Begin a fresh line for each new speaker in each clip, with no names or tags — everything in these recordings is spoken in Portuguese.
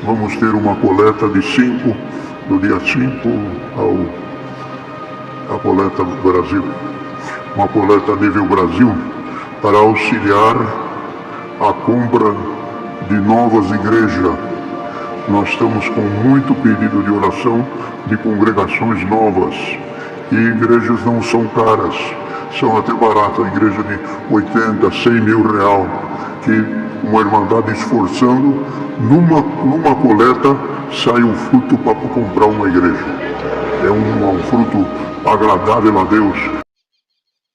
vamos ter uma coleta do dia 5 a coleta Brasil, uma coleta a nível Brasil, para auxiliar a compra de novas igrejas. Nós estamos com muito pedido de oração de congregações novas, e igrejas não são caras, são até baratas, igreja de 80, 100 mil real, que uma irmandade esforçando, numa coleta sai um fruto para comprar uma igreja. É um fruto agradável a Deus.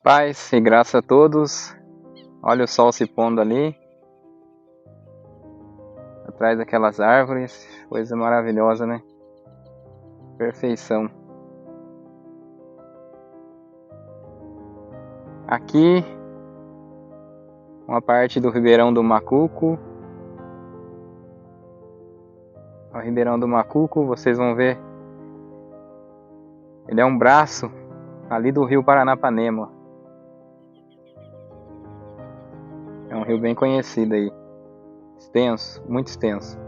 Paz e graça a todos. Olha o sol se pondo ali, atrás daquelas árvores, coisa maravilhosa, né? Perfeição. Aqui, uma parte do Ribeirão do Macuco. O Ribeirão do Macuco, vocês vão ver, ele é um braço ali do rio Paranapanema. É um rio bem conhecido aí, extenso, muito extenso.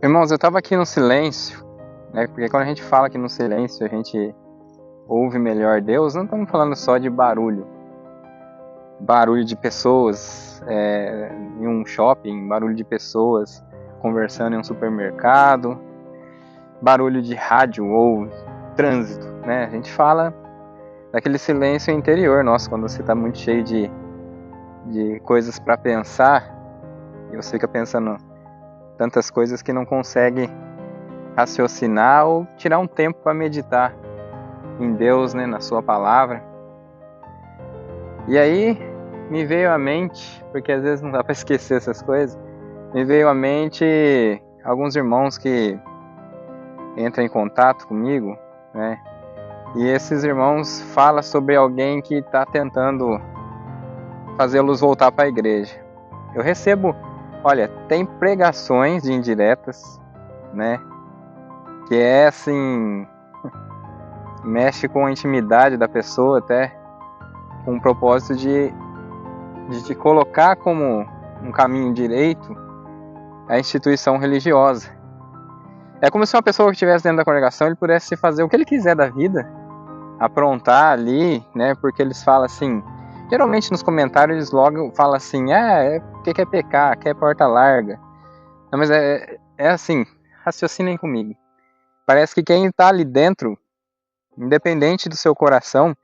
Irmãos, eu estava aqui no silêncio, né? Porque quando a gente fala que no silêncio a gente ouve melhor Deus, não estamos falando só de barulho de pessoas em um shopping, barulho de pessoas conversando em um supermercado, barulho de rádio ou trânsito, né? A gente fala daquele silêncio interior nosso, quando você está muito cheio de coisas para pensar e você fica pensando tantas coisas que não consegue raciocinar ou tirar um tempo para meditar em Deus, né, na sua palavra. E aí me veio à mente, porque às vezes não dá para esquecer essas coisas, me veio à mente alguns irmãos que entram em contato comigo, né? E esses irmãos falam sobre alguém que está tentando fazê-los voltar para a igreja. Eu recebo, olha, tem pregações de indiretas, né? Que é assim, mexe com a intimidade da pessoa até, com o propósito de te colocar como um caminho direito a instituição religiosa. É como se uma pessoa que estivesse dentro da congregação, ele pudesse fazer o que ele quiser da vida, aprontar ali, né? Porque eles falam assim, geralmente nos comentários eles logo falam assim, o que é pecar, que é porta larga. Não, mas é assim, raciocinem comigo. Parece que quem está ali dentro, independente do seu coração,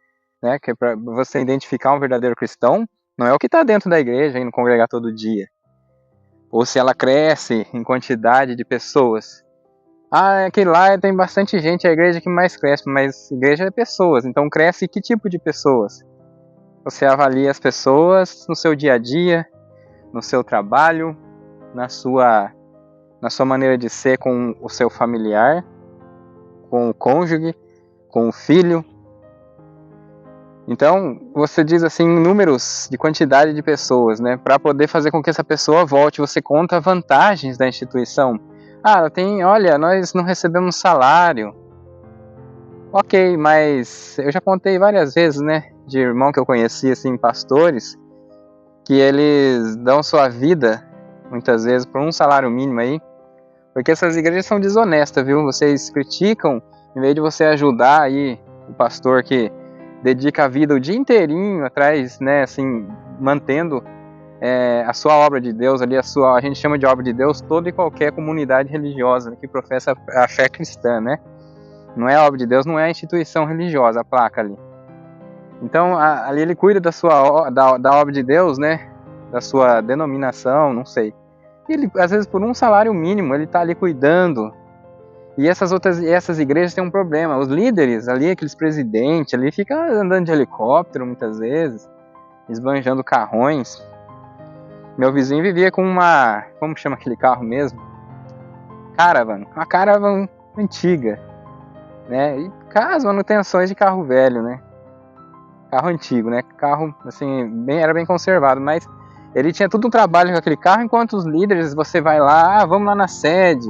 né, que é para você identificar um verdadeiro cristão, não é o que está dentro da igreja, indo congregar todo dia. Ou se ela cresce em quantidade de pessoas. Aquele lá tem bastante gente, é a igreja que mais cresce, mas igreja é pessoas, então cresce que tipo de pessoas? Você avalia as pessoas no seu dia a dia, no seu trabalho, na sua maneira de ser com o seu familiar, com o cônjuge, com o filho. Então, você diz assim, números de quantidade de pessoas, né? Para poder fazer com que essa pessoa volte, você conta vantagens da instituição. Olha, nós não recebemos salário. Ok, mas eu já contei várias vezes, né? De irmão que eu conheci, assim, pastores, que eles dão sua vida, muitas vezes, por um salário mínimo aí, porque essas igrejas são desonestas, viu? Vocês criticam, em vez de você ajudar aí o pastor que dedica a vida o dia inteirinho atrás, né, assim, mantendo a sua obra de Deus ali, a gente chama de obra de Deus toda e qualquer comunidade religiosa que professa a fé cristã, né? Não é a obra de Deus, não é a instituição religiosa, a placa ali. Então, ali ele cuida da obra de Deus, né? Da sua denominação, não sei. E ele, às vezes, por um salário mínimo, ele está ali cuidando. E essas igrejas têm um problema. Os líderes ali, aqueles presidentes ali, ficam andando de helicóptero muitas vezes, esbanjando carrões. Meu vizinho vivia com como chama aquele carro mesmo? Uma Caravan antiga, né? E as manutenções de carro velho, né? Carro antigo, né? Carro, assim, era bem conservado, mas ele tinha todo um trabalho com aquele carro, enquanto os líderes, você vai lá, vamos lá na sede.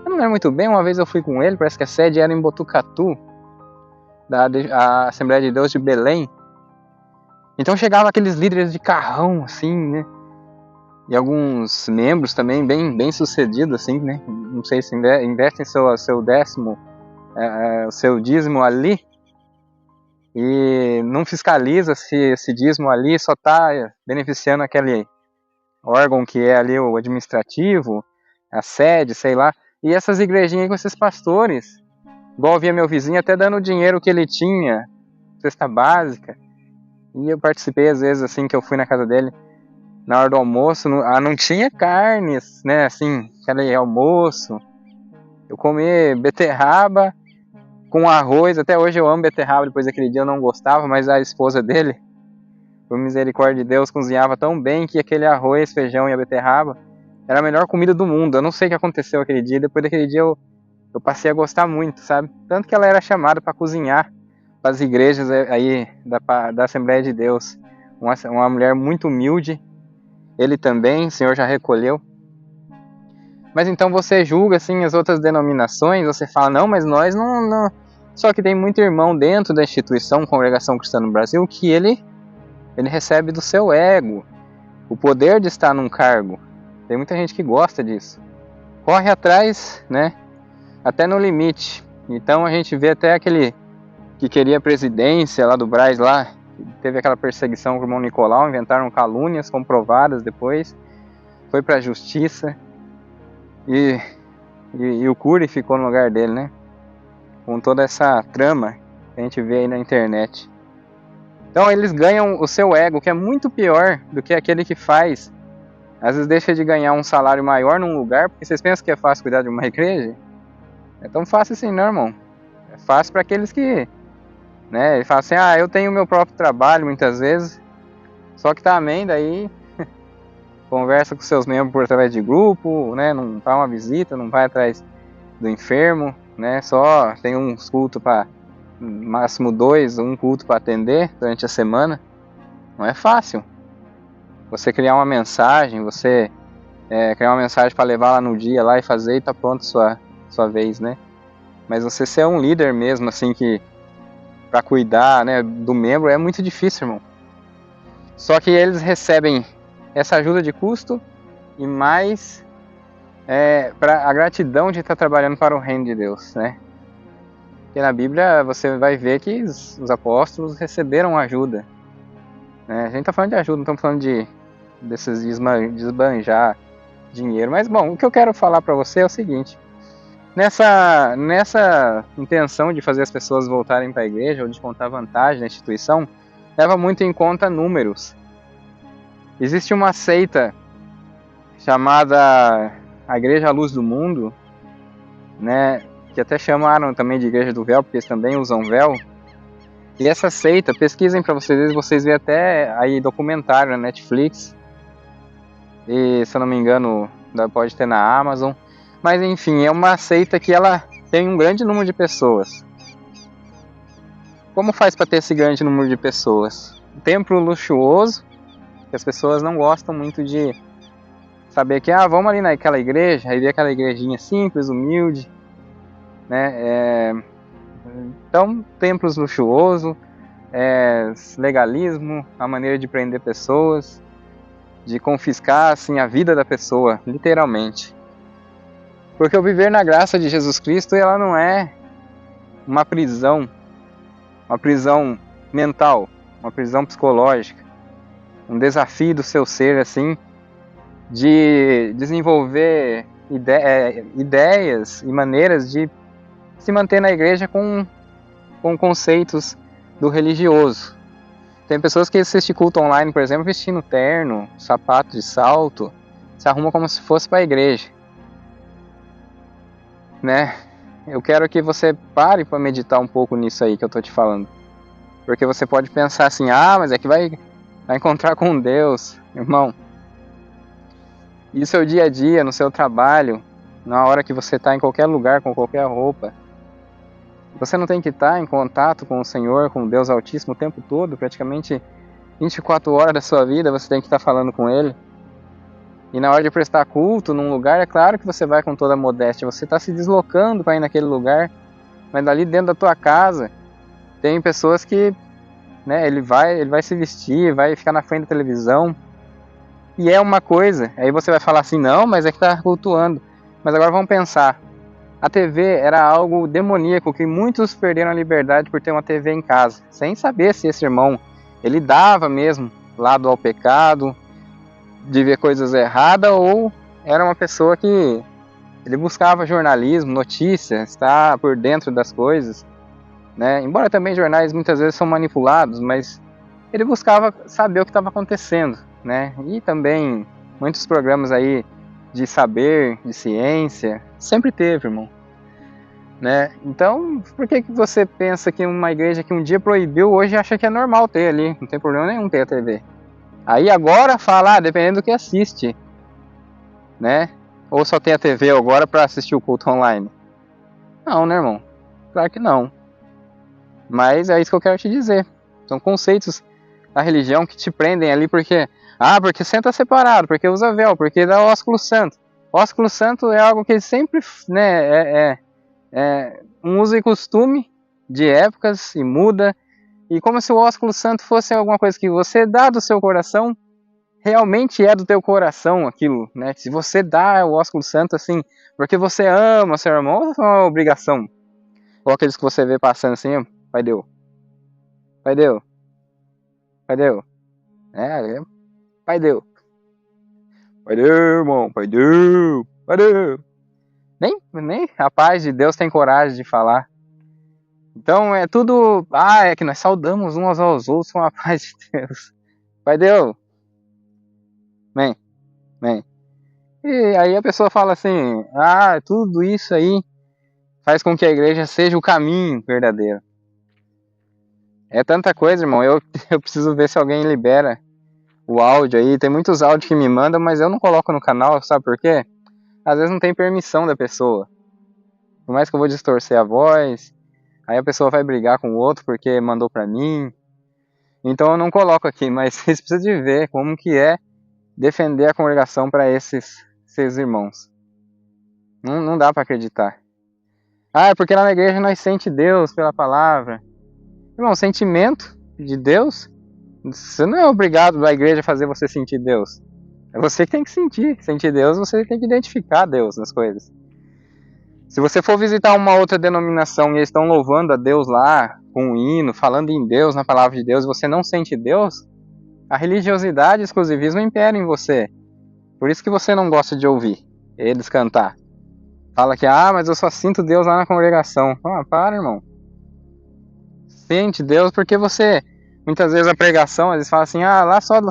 Eu não lembro muito bem, uma vez eu fui com ele, parece que a sede era em Botucatu, a Assembleia de Deus de Belém. Então chegavam aqueles líderes de carrão, assim, né? E alguns membros também bem sucedidos, assim, né? Não sei se investem seu décimo, o seu dízimo ali, e não fiscaliza se esse dízimo ali só está beneficiando aquele órgão que é ali o administrativo, a sede, sei lá. E essas igrejinhas com esses pastores, igual eu via meu vizinho até dando o dinheiro que ele tinha, cesta básica. E eu participei às vezes assim que eu fui na casa dele, na hora do almoço, não tinha carnes, né, assim, aquele almoço. Eu comi beterraba com arroz, até hoje eu amo beterraba, depois daquele dia eu não gostava, mas a esposa dele, por misericórdia de Deus, cozinhava tão bem que aquele arroz, feijão e a beterraba era a melhor comida do mundo. Eu não sei o que aconteceu aquele dia, depois daquele dia eu passei a gostar muito, sabe? Tanto que ela era chamada para cozinhar para as igrejas aí da Assembleia de Deus. Uma mulher muito humilde, ele também, o Senhor já recolheu. Mas então você julga assim as outras denominações, você fala, não, mas nós não. Só que tem muito irmão dentro da instituição Congregação Cristã no Brasil que ele recebe do seu ego o poder de estar num cargo. Tem muita gente que gosta disso. Corre atrás, né? Até no limite. Então a gente vê até aquele que queria a presidência lá do Brás lá, teve aquela perseguição com o irmão Nicolau, inventaram calúnias comprovadas depois, foi pra justiça e o Cury ficou no lugar dele, né? Com toda essa trama que a gente vê aí na internet. Então eles ganham o seu ego, que é muito pior do que aquele que faz. Às vezes deixa de ganhar um salário maior num lugar, porque vocês pensam que é fácil cuidar de uma igreja? É tão fácil assim, não, irmão. É fácil para aqueles que, né, ele fala assim, eu tenho o meu próprio trabalho muitas vezes, só que também daí conversa com seus membros por através de grupo, né, não faz uma visita, não vai atrás do enfermo, né, só tem uns cultos para, máximo 2, um culto para atender durante a semana. Não é fácil. Você criar uma mensagem, você criar uma mensagem para levar lá no dia lá e fazer e tá pronto sua vez, né? Mas você ser um líder mesmo, assim, que para cuidar, né, do membro é muito difícil, irmão. Só que eles recebem essa ajuda de custo e mais para a gratidão de estar trabalhando para o reino de Deus, né? Porque na Bíblia você vai ver que os apóstolos receberam ajuda, né? A gente está falando de ajuda, não estamos falando desses desbanjar dinheiro. Mas bom, o que eu quero falar para você é o seguinte: nessa intenção de fazer as pessoas voltarem para a igreja ou de contar vantagem na instituição, leva muito em conta números. Existe uma seita chamada a Igreja à Luz do Mundo, né, que até chamaram também de Igreja do Véu, porque eles também usam véu. E essa seita, pesquisem para vocês verem até aí documentário na Netflix, e se eu não me engano pode ter na Amazon. Mas enfim, é uma seita que ela tem um grande número de pessoas. Como faz para ter esse grande número de pessoas? Um templo luxuoso, que as pessoas não gostam muito de saber que, vamos ali naquela igreja, aí vê aquela igrejinha simples, humilde, né? Então, templos luxuosos, legalismo, a maneira de prender pessoas, de confiscar assim a vida da pessoa, literalmente. Porque o viver na graça de Jesus Cristo, ela não é uma prisão mental, uma prisão psicológica, um desafio do seu ser, assim, de desenvolver ideias e maneiras de se manter na igreja com conceitos do religioso. Tem pessoas que assistem culto online, por exemplo, vestindo terno, sapato de salto, se arruma como se fosse para a igreja, né? Eu quero que você pare para meditar um pouco nisso aí que eu tô te falando. Porque você pode pensar assim, mas é que vai encontrar com Deus. Irmão, e o seu dia a dia, no seu trabalho, na hora que você está em qualquer lugar, com qualquer roupa, você não tem que estar em contato com o Senhor, com o Deus Altíssimo o tempo todo, praticamente 24 horas da sua vida você tem que estar falando com Ele. E na hora de prestar culto num lugar, é claro que você vai com toda a modéstia, você está se deslocando para ir naquele lugar, mas ali dentro da tua casa tem pessoas que, né, ele vai se vestir, vai ficar na frente da televisão, e é uma coisa. Aí você vai falar assim, não, mas é que tá cultuando. Mas agora vamos pensar. A TV era algo demoníaco, que muitos perderam a liberdade por ter uma TV em casa, sem saber se esse irmão, ele dava mesmo lado ao pecado, de ver coisas erradas, ou era uma pessoa que ele buscava jornalismo, notícias, estar por dentro das coisas, né? Embora também jornais muitas vezes são manipulados, mas ele buscava saber o que estava acontecendo, né? E também muitos programas aí de saber, de ciência, sempre teve, irmão. Né? Então, por que você pensa que uma igreja que um dia proibiu, hoje acha que é normal ter ali? Não tem problema nenhum ter a TV. Aí agora fala, dependendo do que assiste, né? Ou só tem a TV agora para assistir o culto online? Não, né, irmão? Claro que não. Mas é isso que eu quero te dizer. São conceitos da religião que te prendem ali porque... porque senta separado, porque usa véu, porque dá o ósculo santo. O ósculo santo é algo que sempre, né, um uso e costume de épocas e muda. E como se o ósculo santo fosse alguma coisa que você dá do seu coração, realmente é do teu coração aquilo, né? Se você dá o ósculo santo assim, porque você ama seu irmão, é uma obrigação. Ou aqueles que você vê passando assim, pai deu, pai deu, pai deu, pai deu, pai deu, irmão, pai deu, pai deu. Nem a paz de Deus tem coragem de falar. Então é tudo, é que nós saudamos uns aos outros com a paz de Deus. Pai deu, amém, amém. E aí a pessoa fala assim, tudo isso aí faz com que a igreja seja o caminho verdadeiro. É tanta coisa, irmão, eu preciso ver se alguém libera o áudio aí. Tem muitos áudios que me mandam, mas eu não coloco no canal, sabe por quê? Às vezes não tem permissão da pessoa. Por mais que eu vou distorcer a voz, aí a pessoa vai brigar com o outro porque mandou pra mim. Então eu não coloco aqui, mas vocês precisam de ver como que é defender a congregação para esses irmãos. Não dá para acreditar. É porque lá na igreja nós sente Deus pela palavra. Irmão, sentimento de Deus, você não é obrigado da igreja a fazer você sentir Deus. É você que tem que sentir. Sentir Deus, você tem que identificar Deus nas coisas. Se você for visitar uma outra denominação e eles estão louvando a Deus lá, com um hino, falando em Deus, na palavra de Deus, e você não sente Deus, a religiosidade e o exclusivismo imperam em você. Por isso que você não gosta de ouvir eles cantar. Fala que, mas eu só sinto Deus lá na congregação. Para, irmão. Sente Deus porque você... Muitas vezes a pregação, eles falam assim,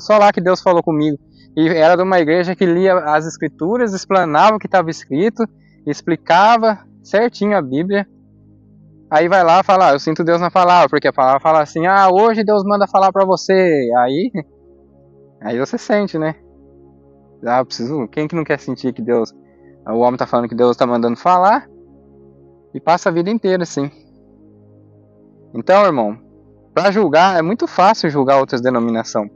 só lá que Deus falou comigo. E era de uma igreja que lia as escrituras, explanava o que estava escrito, explicava certinho a Bíblia. Aí vai lá e fala, eu sinto Deus na palavra, porque a palavra fala assim, hoje Deus manda falar pra você. Aí você sente, né? Quem que não quer sentir que Deus... O homem tá falando que Deus tá mandando falar e passa a vida inteira assim. Então, irmão, para julgar, é muito fácil julgar outras denominações.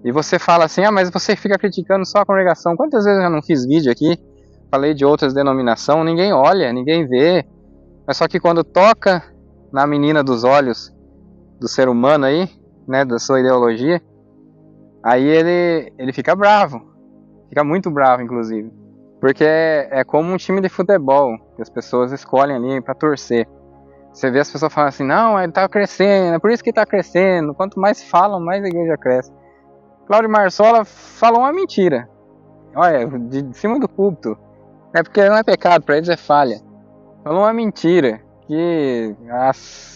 E você fala assim, mas você fica criticando só a congregação. Quantas vezes eu já não fiz vídeo aqui, falei de outras denominações, ninguém olha, ninguém vê. Mas só que quando toca na menina dos olhos do ser humano aí, né, da sua ideologia, aí ele fica bravo. Fica muito bravo, inclusive. Porque é como um time de futebol, que as pessoas escolhem ali para torcer. Você vê as pessoas falando assim, não, ele tá crescendo, é por isso que tá crescendo. Quanto mais falam, mais a igreja cresce. Cláudio Marsola falou uma mentira. Olha, de cima do púlpito. É porque não é pecado, para eles é falha. Falou uma mentira, que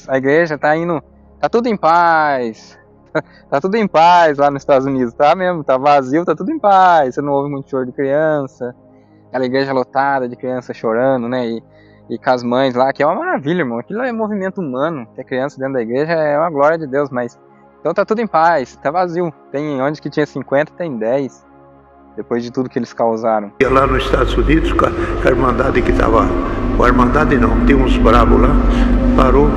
a igreja tá indo, tá tudo em paz. Tá tudo em paz lá nos Estados Unidos, tá mesmo, tá vazio, tá tudo em paz. Você não ouve muito choro de criança. Aquela igreja lotada de criança chorando, né? E com as mães lá, que é uma maravilha, irmão. Aquilo é movimento humano. Ter criança dentro da igreja é uma glória de Deus, mas... Então tá tudo em paz, tá vazio. Tem onde que tinha 50, tem 10. Depois de tudo que eles causaram.
Lá nos Estados Unidos, com a Irmandade que tava... Com a Irmandade não, tem uns bravos lá. Parou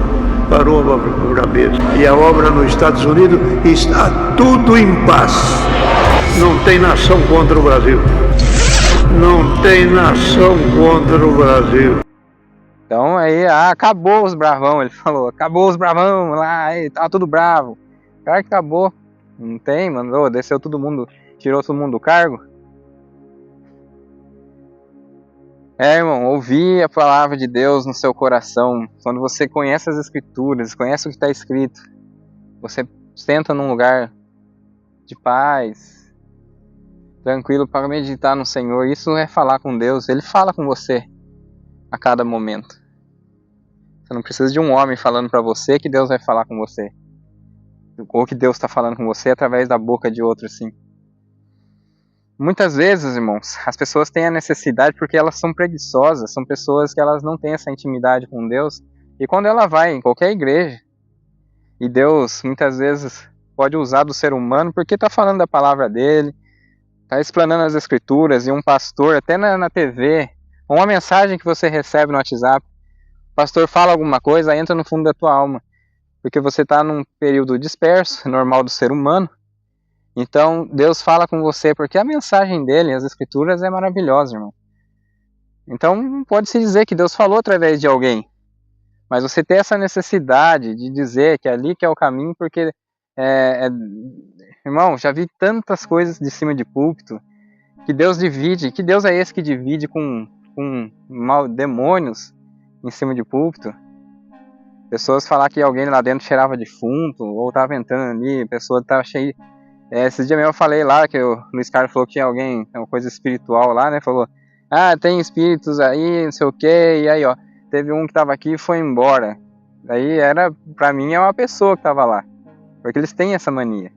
a brabeza. E a obra nos Estados Unidos está tudo em paz. Não tem nação contra o Brasil. Não tem nação contra o Brasil.
Então aí, acabou os bravão, ele falou. Acabou os bravão lá, aí, tá tudo bravo. Claro que acabou. Não tem, mandou, desceu todo mundo tirou todo mundo do cargo? Irmão, ouvir a palavra de Deus no seu coração, quando você conhece as Escrituras, conhece o que está escrito, você senta num lugar de paz, tranquilo para meditar no Senhor, isso é falar com Deus, Ele fala com você a cada momento. Você não precisa de um homem falando para você que Deus vai falar com você, ou que Deus está falando com você através da boca de outro, sim. Muitas vezes, irmãos, as pessoas têm a necessidade porque elas são preguiçosas, são pessoas que elas não têm essa intimidade com Deus, e quando ela vai em qualquer igreja, e Deus muitas vezes pode usar do ser humano porque está falando da palavra dele, está explanando as Escrituras, e um pastor, até na TV, ou uma mensagem que você recebe no WhatsApp, o pastor fala alguma coisa, entra no fundo da tua alma, porque você está num período disperso, normal do ser humano. Então, Deus fala com você, porque a mensagem dele, as Escrituras, é maravilhosa, irmão. Então, pode-se dizer que Deus falou através de alguém. Mas você ter essa necessidade de dizer que é ali que é o caminho, porque, irmão, já vi tantas coisas de cima de púlpito, que Deus divide, que Deus é esse que divide com demônios em cima de púlpito. Pessoas falar que alguém lá dentro cheirava defunto, ou estava entrando ali, a pessoa estava cheia. Esses dias mesmo eu falei lá que o Luiz Carlos falou que tinha alguém, uma coisa espiritual lá, né? Falou, tem espíritos aí, não sei o que, e aí, ó, teve um que tava aqui e foi embora. Aí pra mim é uma pessoa que tava lá, porque eles têm essa mania,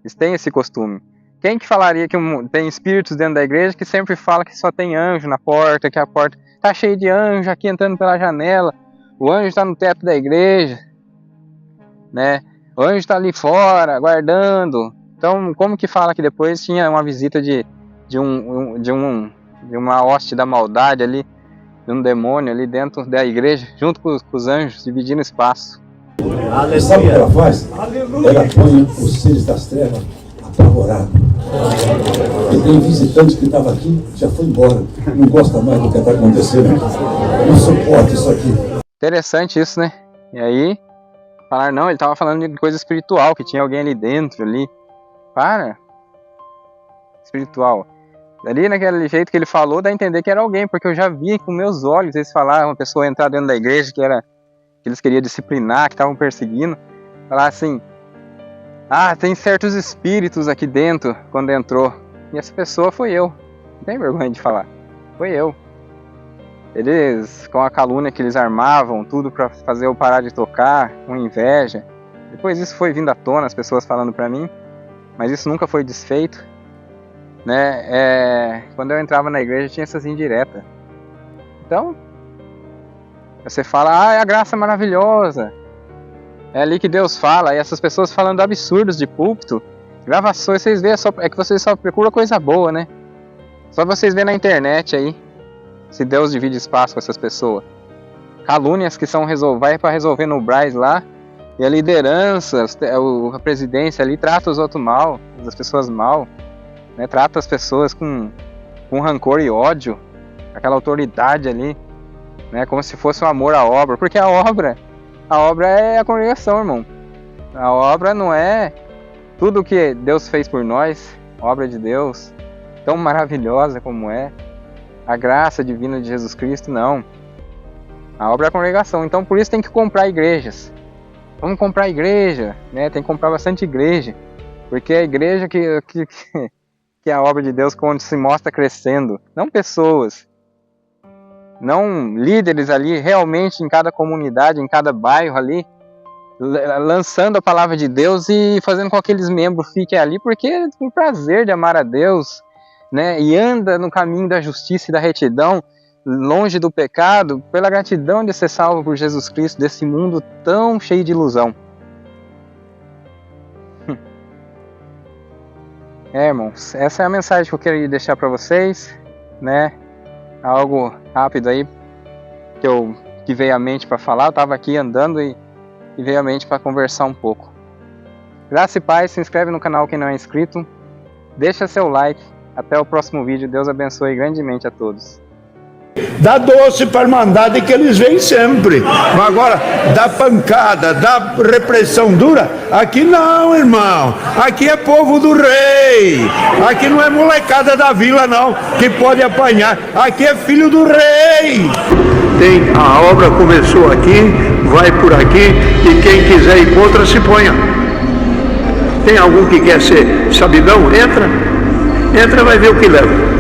eles têm esse costume. Quem que falaria que tem espíritos dentro da igreja que sempre fala que só tem anjo na porta, que a porta tá cheia de anjo aqui entrando pela janela, o anjo tá no teto da igreja, né? O anjo tá ali fora, guardando. Então, como que fala que depois tinha uma visita de uma hoste da maldade ali, de um demônio ali dentro da igreja, junto com os anjos, dividindo espaço?
Sabe o que ela faz? Ela põe os seres das trevas apavorados. E tem visitante que estava aqui, já foi embora, não gosta mais do que está acontecendo, não suporta isso aqui.
Interessante isso, né? E aí, falaram, não, ele estava falando de coisa espiritual, que tinha alguém ali dentro, ali. Para! Espiritual. Ali naquele jeito que ele falou, dá a entender que era alguém, porque eu já vi com meus olhos eles falaram, uma pessoa entrar dentro da igreja que eles queriam disciplinar, que estavam perseguindo, falar assim, tem certos espíritos aqui dentro, quando entrou. E essa pessoa foi eu. Não tem vergonha de falar. Foi eu. Eles, com a calúnia que eles armavam, tudo para fazer eu parar de tocar, com inveja. Depois isso foi vindo à tona, as pessoas falando para mim. Mas isso nunca foi desfeito, né? Quando eu entrava na igreja tinha essas indiretas. Então, você fala, é a graça maravilhosa. É ali que Deus fala, e essas pessoas falando absurdos de púlpito, gravações, vocês veem, é que vocês só procuram coisa boa, né? Só vocês verem na internet aí, se Deus divide espaço com essas pessoas. Calúnias que são vai para resolver no Braz lá, e a liderança, a presidência ali trata os outros mal, as pessoas mal, né? Trata as pessoas com rancor e ódio, aquela autoridade ali, né? Como se fosse um amor à obra, porque a obra é a congregação, irmão. A obra não é tudo que Deus fez por nós, a obra de Deus, tão maravilhosa como é, a graça divina de Jesus Cristo, não. A obra é a congregação, então por isso tem que comprar igrejas. Vamos comprar igreja, né? Tem que comprar bastante igreja, porque é a igreja que é a obra de Deus quando se mostra crescendo, não pessoas, não líderes ali realmente em cada comunidade, em cada bairro ali, lançando a palavra de Deus e fazendo com que aqueles membros fiquem ali, porque tem o prazer de amar a Deus, né? E anda no caminho da justiça e da retidão, longe do pecado, pela gratidão de ser salvo por Jesus Cristo, desse mundo tão cheio de ilusão. Irmãos, essa é a mensagem que eu queria deixar para vocês, né? Algo rápido aí que veio à mente para falar. Eu estava aqui andando e veio à mente para conversar um pouco. Graça e paz, se inscreve no canal quem não é inscrito, deixa seu like. Até o próximo vídeo, Deus abençoe grandemente a todos.
Dá doce para a Irmandade que eles vêm sempre. Mas agora, dá pancada, dá repressão dura, aqui não, irmão. Aqui é povo do rei. Aqui não é molecada da vila, não, que pode apanhar. Aqui é filho do rei. A obra começou aqui, vai por aqui, e quem quiser ir contra, se ponha. Tem algum que quer ser sabidão? Entra, vai ver o que leva.